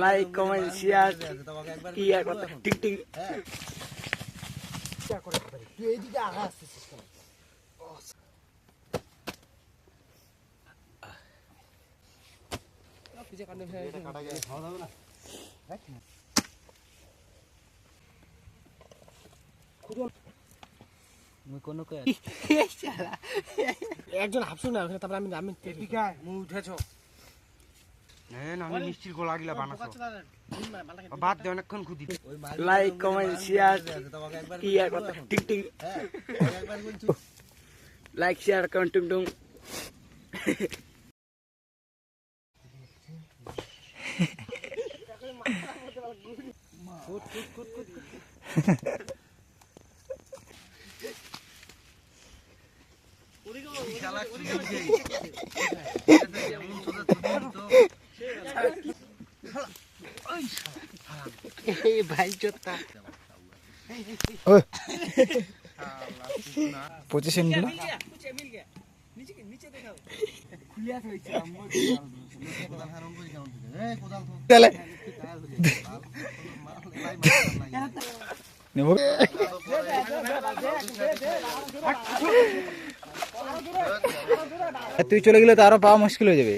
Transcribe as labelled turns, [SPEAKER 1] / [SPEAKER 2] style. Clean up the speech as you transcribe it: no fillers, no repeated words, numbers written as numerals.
[SPEAKER 1] Like comment share কি আর কথা টিং টিং তুই এইদিকে আগা আসছিস কেন? পিছে কাটে ভাই এটা কাটা গেলে খাওয়া যাবে না। একজন হাফছো না তারপর আমি উঠেছো মিষ্টির গোলা গিলা বানাচ্ছো বাদ দে অনেকক্ষণ খুদি লাইক কমেন্ট শেয়ার কি আর কথা টিং টিং লাইক শেয়ার কমেন্ট টুং টুং ভাই জোতা
[SPEAKER 2] পজিশন গুলো তুই চলে গেলে তো আরো পাওয়া মুশকিল হয়ে যাবে।